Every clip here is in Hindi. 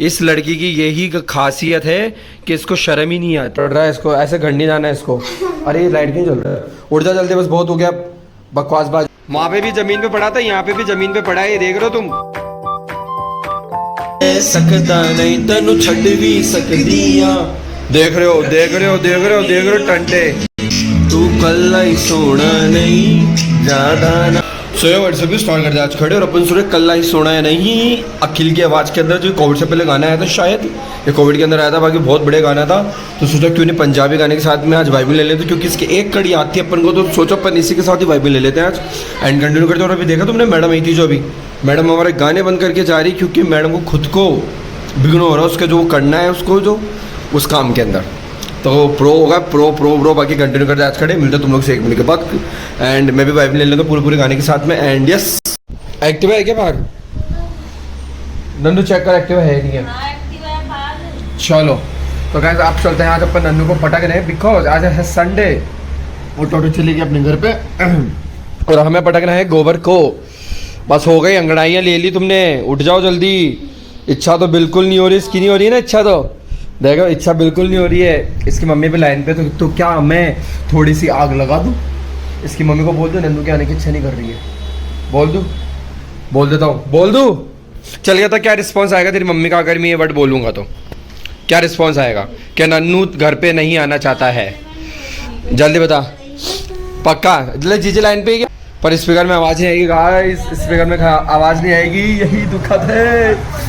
इस लड़की की यही खासियत है कि इसको शर्म ही नहीं आती। पड़ रहा है इसको, ऐसे घर नहीं जाना है इसको। अरे ये लाइट क्यों जल रहा है? उठ जा जल्दी, बस बहुत हो गया बकवासबाज। वहाँ पे भी जमीन पे पड़ा था, यहाँ पे भी जमीन पे पड़ा है, ये देख रहे हो तुम। सकता नहीं तेनू छड़ भी सकदियां। देख रहे हो, देख रहे हो, देख रहे हो, देख रहे हो टंटे। तू कल्ला ही सोना नहीं ज्यादा ना। सोया व्हाट्सएप भी स्टार्ट कर दिया आज खड़े, और अपन सुने कल्ला ही सोना है नहीं। अखिल की आवाज़ के अंदर जो कोविड से पहले गाना आया था, शायद ये कोविड के अंदर आया था, बाकी बहुत बड़े गाना था। तो सोचा क्यों नहीं पंजाबी गाने के साथ में आज वाइबिंग ले लेते, क्योंकि इसकी एक कड़ी आती है अपन को, तो सोचा अपन इसी के साथ ही वाइबिंग ले लेते हैं आज एंड कंटिन्यू करते। और अभी देखा तुमने मैडम आई थी जो अभी, मैडम हमारे गाने बंद करके जा रही, क्योंकि मैडम को खुद को बिगड़ हो रहा है उसका जो करना है उसको, जो उस काम के अंदर। तो प्रो होगा, प्रो बाकी कंटिन्यू करते आज खड़े। मिलते तुम लोग से 1 मिनट के बाद एंड मैं भी वाइब ले लेता पूरे गाने के साथ में। एंड यस, एक्टिवा है क्या बाहर? नन्नू चेक कर एक्टिवा है नहीं है। चलो तो गाइस आप चलते हैं, आज अपन नन्नू को पटक रहे हैं बिकॉज आज है संडे और टोटो चलेगी अपने घर पे और हमें पटकना है गोबर को। बस हो गई, अंगड़ाइयाँ ले ली तुमने, उठ जाओ जल्दी। इच्छा तो बिल्कुल नहीं हो रही इसकी, नहीं हो रही है ना इच्छा, तो देखो इच्छा बिल्कुल नहीं हो रही है इसकी मम्मी पे लाइन पे। तो क्या मैं थोड़ी सी आग लगा दूँ? इसकी मम्मी को बोल दो नन्नू के आने की इच्छा नहीं कर रही है। बोल दूँ? बोल देता हूँ, बोल दूँ? चल गया था। क्या रिस्पॉन्स आएगा तेरी मम्मी का अगर मैं ये वर्ड बोलूँगा तो? क्या रिस्पॉन्स आएगा? क्या नन्नू घर पे नहीं आना चाहता है? जल्दी बता। पक्का? जीजे लाइन पे ही, पर स्पीकर में आवाज़ नहीं आएगी गाइस, स्पीकर में आवाज़ नहीं आएगी, यही दुखद है।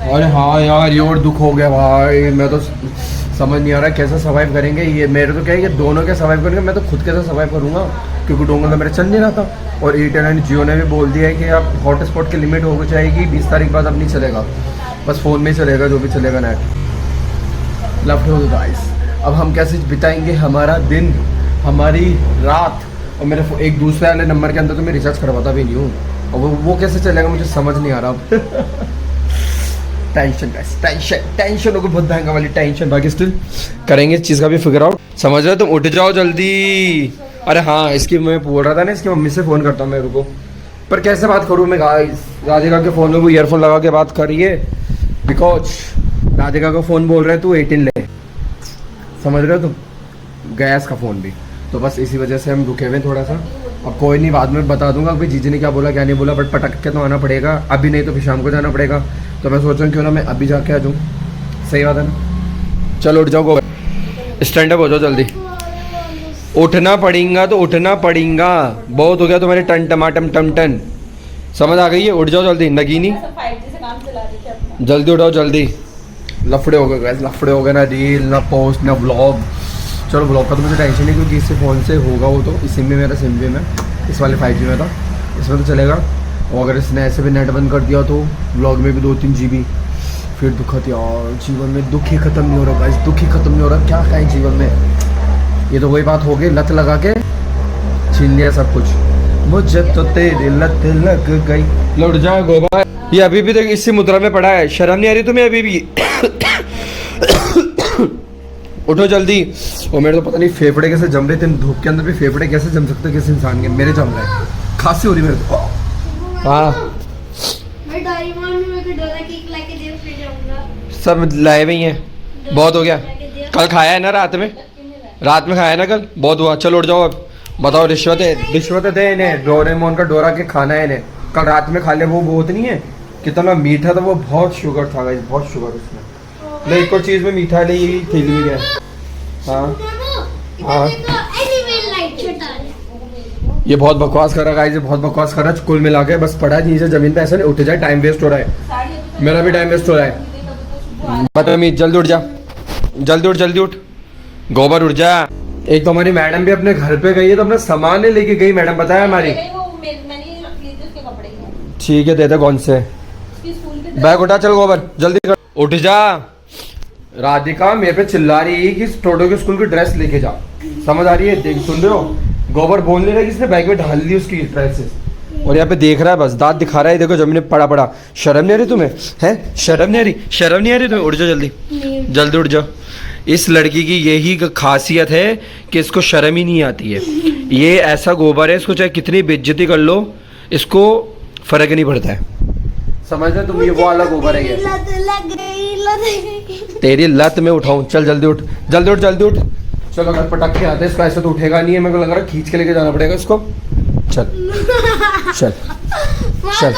अरे हाँ यार, ये और दुख हो गया भाई। मैं तो समझ नहीं आ रहा कैसे सर्वाइव करेंगे ये। मेरे तो क्या है कि दोनों क्या सर्वाइव करेंगे, मैं तो खुद कैसे सर्वाइव करूँगा, क्योंकि डोंगल तो मेरे चल नहीं रहा था। और एयरटेल एंड जियो ने भी बोल दिया है कि अब हॉटस्पॉट की लिमिट हो जाएगी 20 तारीख बाद, अब नहीं चलेगा, बस फ़ोन में ही चलेगा जो भी चलेगा नेट। लव टू गाइस, अब हम कैसे बिताएंगे हमारा दिन, हमारी रात। और मेरे एक दूसरे वाले नंबर के अंदर तो मैं रिचार्ज करवाता भी नहीं हूँ, और वो कैसे चलेगा मुझे समझ नहीं आ रहा। टेंशन गाइस, टेंशन होगी बहुत महंगा वाली टेंशन। बाकी स्टिल करेंगे इस चीज़ का भी फिगर आउट, समझ रहे हो तुम? उठ जाओ जल्दी। अरे हाँ, इसकी मैं बोल रहा था ना, इसकी मम्मी से फ़ोन करता हूँ मेरे को, पर कैसे बात करूँ मैं गाइस? राधिका के फ़ोन में वो ईयरफोन लगा के बात करिए, बिकॉज राधिका का फ़ोन बोल रहे हैं तू 18 ले, समझ रहे हो तुम? गैस का फ़ोन भी, तो बस इसी वजह से हम रुके हुए थोड़ा सा। अब कोई नहीं, बाद में बता दूंगा कि जीजी ने क्या बोला क्या नहीं बोला, बट पटक के तो आना पड़ेगा अभी, नहीं तो फिर शाम को जाना पड़ेगा। तो मैं सोच रहा हूँ क्यों ना मैं अभी जाके आ जाऊँ। सही बात है ना? चलो उठ जाओ, गोबर स्टैंड अप हो जाओ जल्दी। उठना पड़ेगा तो उठना पड़ेगा, बहुत हो गया तुम्हारे टन टमाटम टम टन, समझ आ गई है? उठ जाओ जल्दी नगीनी, जल्दी उठाओ जल्दी। लफड़े हो गए गैस, लफड़े हो गए, ना रील ना पोस्ट ना व्लॉग। चलो ब्लॉग का तो मुझे टेंशन नहीं, क्योंकि इससे फ़ोन से होगा वो तो। इसी में मेरा सिम भी में, इस वाले 5G में था, इसमें तो चलेगा। और अगर इसने ऐसे भी नेट बंद कर दिया तो ब्लॉग में भी 2-3 GB, फिर दुखत यार। जीवन में दुख ही ख़त्म नहीं हो रहा गाइस, दुख ही ख़त्म नहीं हो रहा। क्या कहें जीवन में, ये तो वही बात हो गई, लत लगा के छीन लिया सब कुछ। मुझे तो तेरी लत लग गई। लौट जा गोबर, ये अभी भी देख इसी मुद्रा में पड़ा है, शर्म नहीं आ रही तुम्हें अभी भी? उठो जल्दी। और मेरे तो पता नहीं फेफड़े कैसे जम रहे थे धूप के अंदर भी, फेफड़े कैसे जम सकते किसी इंसान के? मेरे जम रहे, खांसी हो रही मेरे को। हाँ सब लाए हुए हैं, बहुत हो गया। कल खाया है ना रात में खाया है ना कल, बहुत हुआ। चलो उठ जाओ अब, बताओ रिश्वत दे इन्हें, डोरेमोन का डोरा के खाना है इन्हें। कल रात में खा लिया, वो बहुत नहीं है, कितना मीठा था वो, बहुत शुगर था गाइस, बहुत शुगर उसमें। नहीं एक और चीज़ में मीठा ले, यही थैली में गया। हाँ हाँ, ये बहुत बकवास कर रहा गाइस, ये बहुत बकवास कर रहा है। कुल मिला के बस पड़ा है नीचे जमीन पे, ऐसे नहीं उठ जाए, टाइम वेस्ट हो रहा है, मेरा भी टाइम वेस्ट हो रहा है। बदतमीज, जल्दी उठ जा, जल्दी उठ, जल्दी उठ गोबर, उठ जा। एक तो हमारी मैडम भी अपने घर पे गई है, तो अपना सामान नहीं लेके गई मैडम, बताया हमारी। ठीक है, देते कौन से बैग उठा, चल गोबर जल्दी कर, उठ जा। राधिका मेरे पे चिल्ला रही है कि टोटो के स्कूल की ड्रेस लेके जा, समझ आ रही है? देख, सुन रहे हो? गोबर बोल नहीं रहा कि इसने बैग में ढाल दी उसकी ड्रेसेस, और यहाँ पे देख रहा है, बस दांत दिखा रहा है। देखो जमीन पड़ा पड़ा, शर्म नहीं आ रही तुम्हें? है शर्म नहीं आ रही? शर्म नहीं आ रही तुम्हें? उठ जाओ जल्दी, जल्दी उठ जाओ। इस लड़की की यही खासियत है कि इसको शर्म ही नहीं आती है। ये ऐसा गोबर है, इसको चाहे कितनी बेइज्जती कर लो, इसको फर्क नहीं पड़ता है, समझ रहे तुम, ये वो वाला गोबर है ये। लत लग गई। तेरी लत में उठाऊं, चल जल्दी उठ जल्दी उठ जल्दी उठ। चलो अगर पटक के आते इसको ऐसे तो उठेगा नहीं है, मेरे को लग रहा है खींच के लेके जाना पड़ेगा इसको। चल चल चल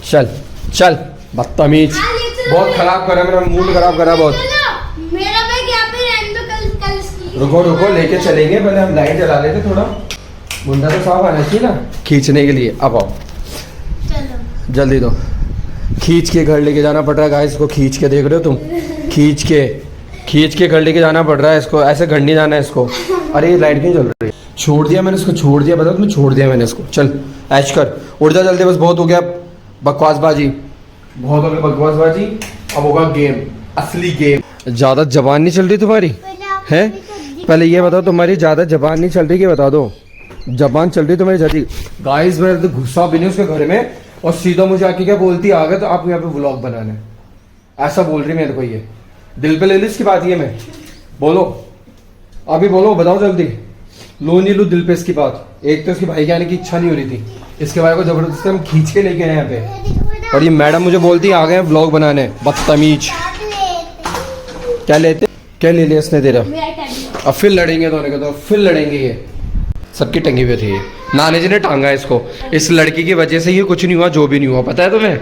चल चल, बदतमीज, बहुत खराब करा, मेरा मूड खराब करा बहुत। मेरा बैग यहाँ पे रहने दो, कल इसकी। रुको रुको, लेके चलेंगे, पहले हम लाइट जला लेते, थोड़ा मुंडा तो साफ आना चाहिए ना खींचने के लिए। अब आओ चलो जल्दी दो, खींच के घर लेके जाना पड़ रहा है गाइस, इसको खींच के, देख रहे हो तुम, खींच के घर लेके जाना पड़ रहा है इसको, ऐसे घर नहीं जाना है इसको। अरे ये लाइट क्यों जल रही है? छोड़ दिया मैंने इसको, छोड़ दिया, बताओ तुम्हें, छोड़ दिया मैंने इसको। चल ऐश कर, उठ जा जल्दी, बस बहुत हो गया बकवासबाजी, बहुत हो गया बकवासबाजी, अब होगा गेम, असली गेम। ज्यादा जबान नहीं चल रही तुम्हारी है? पहले ये बताओ, तुम्हारी ज्यादा जबान नहीं चल रही कि बता दो, जबान चल रही तुम्हारी ज्यादा। गाइस मैं तो गुस्सा भी नहीं उसके घर में, और सीधा मुझे आके क्या बोलती, आ गए तो आप यहाँ पे व्लॉग बनाने, ऐसा बोल रही मेरे को। ये दिल पे ले ली इसकी बात, ये मैं बोलो अभी, बोलो बताओ जल्दी, लो नहीं लो दिल पे इसकी बात। एक तो इसके भाई के आने की इच्छा नहीं हो रही थी, इसके भाई को जबरदस्ती हम खींच के लेके आए यहाँ पे, और ये मैडम मुझे बोलती आ गए व्लॉग बनाने, बदतमीज। क्या लेते, क्या ले लिया इसने तेरा? अब फिर लड़ेंगे दोनों के, तो फिर लड़ेंगे, ये सबकी टंगी हुई थी ये, नानी जी ने टांगा इसको, इस लड़की की वजह से ये कुछ नहीं हुआ जो भी नहीं हुआ, पता है तुम्हें?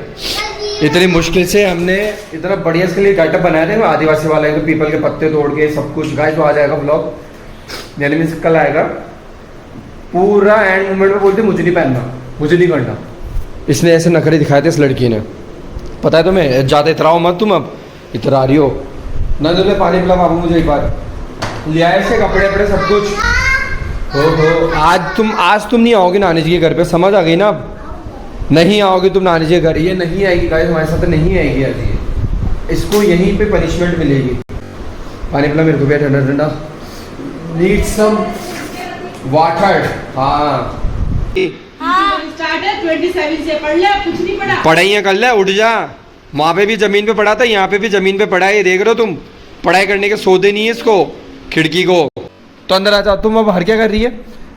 इतनी मुश्किल से हमने इतना बढ़िया इसके लिए गेटअप बनाया था, आदिवासी वाला, तो पीपल के पत्ते तोड़ के सब कुछ। गाइस तो आ जाएगा व्लॉग, यानी मीन्स कल आएगा, पूरा एंड मोमेंट में बोलती मुझे नहीं पहनना, मुझे नहीं करना। इसने ऐसे नखरे दिखाए थे इस लड़की ने, पता है तुम्हें? ज़्यादा इतराओ मत तुम, अब इतरा रही हो ना। जो पानी पिला बाबू मुझे एक बार, ले आए से कपड़े वपड़े सब कुछ। हो आज तुम नहीं आओगे नानी जी के घर पे, समझ आ गई ना? अब नहीं आओगे तुम नानी जी के घर, ये नहीं आएगी गाइस, हमारे साथ नहीं आएगी आज ये, इसको यहीं पे पनिशमेंट मिलेगी। पानी पिला मेरे को भी, ठंडा ठंडा, नीड सम वाटर। हाँ स्टार्ट है 27 से, पढ़ ले, कुछ नहीं पढ़ा, पढ़ाइयाँ कर ले, उठ जा। वहाँ पे भी जमीन पे पढ़ा था, यहाँ पे भी जमीन पे पढ़ा है, ये देख रहे हो तुम, पढ़ाई करने के सौदे नहीं है इसको, खिड़की को। तो अंदर आ जाओ, तुम अब बाहर क्या कर रही है?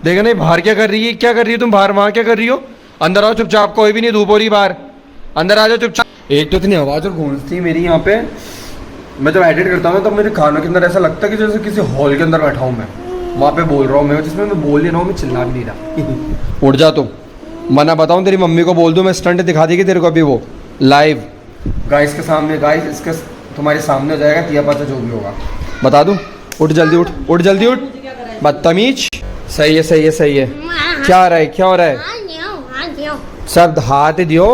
देखा नहीं बाहर क्या कर रही है, क्या कर रही है तुम बाहर, वहाँ क्या कर रही हो? अंदर आओ चुपचाप, कोई भी नहीं, धूप हो रही बाहर, अंदर आ जाओ चुपचाप। एक तो इतनी आवाज़ और गूंजती मेरी यहाँ पे, मैं जब एडिट करता हूँ तब मेरे खानों के अंदर ऐसा लगता है कि जैसे किसी हॉल के अंदर बैठा हूँ मैं, वहाँ पे बोल रहा हूँ मैं, जिसमें मैं बोल नहीं रहा हूँ, मैं चिल्ला भी नहीं रहा। उठ जा तुम, मना बताऊँ तेरी मम्मी को बोल दूँ, मैं स्टंट दिखा देगी तेरे को अभी, वो लाइव गाइस के सामने, गाइस इसके तुम्हारे सामने हो जाएगा, तिया पता जो भी होगा बता दूँ। उठ जल्दी उठ, उठ जल्दी उठ, बदतमीज। सही है सही है सही है, क्या हो रहा है, क्या हो रहा है? सब हाथ दियो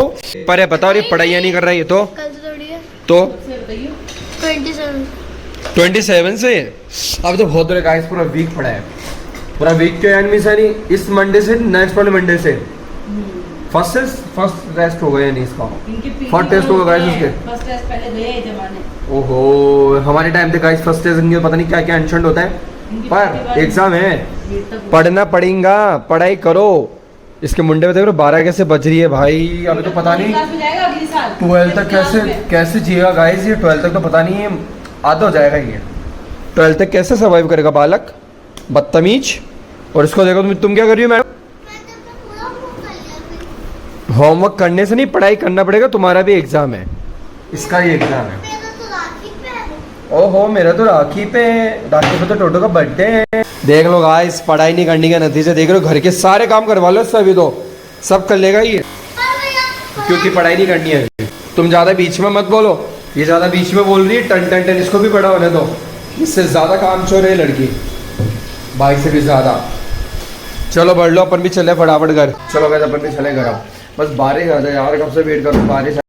पर है, बताओ ये पढ़ाइयाँ नहीं कर रही है तो? कल तो थोड़ी है, तो 27 27 से अब तो बहुत रहे गाइस, पूरा वीक पड़ा है, पूरा वीक के एंड में से नहीं, इस मंडे से नेक्स्ट वाले मंडे से फर्स्ट टेस्ट हो गया, यानी इसका फर्स्ट टेस्ट होगा गाइस इसके। फर्स्ट टेस्ट पहले गए जमाने, ओहो हमारे टाइम पे गाइस फर्स्ट टेस्ट इनके पता नहीं क्या क्या एंशंट होता है, पर एग्जाम है, पढ़ना पड़ेगा, पढ़ाई करो। इसके मुंडे में देख रहे 12 कैसे बज रही है भाई, अभी तो पता नहीं 12 तक कैसे जिएगा गाइस ये, 12 तक तो पता नहीं है, आधा हो जाएगा ये, 12 तक कैसे सर्वाइव करेगा बालक, बदतमीज। और इसको देखो तुम क्या कर रही हो मैडम? होमवर्क करने से नहीं, पढ़ाई करना पड़ेगा, तुम्हारा भी एग्जाम है, इसका ही एग्जाम है। ओहो मेरा तो राखी पे तो टोटो का बर्थडे है। देख लो गाइस, पढ़ाई नहीं करने के नतीजे देख लो, घर के सारे काम करवा लो सभी, तो सब कर लेगा ये, क्योंकि पढ़ाई नहीं करनी है। तुम ज्यादा बीच में मत बोलो, ये ज्यादा बीच में बोल रही है, टन टन टन, इसको भी बड़ा होने दो, इससे ज्यादा काम चोर है लड़की, भाई से भी ज्यादा। चलो बढ़ लो, अपन भी चले फटाफट घर, चलो गाइस अपन भी चले घर, अब बस बारिश आ जाए यार, कब से वेट करो बारिश।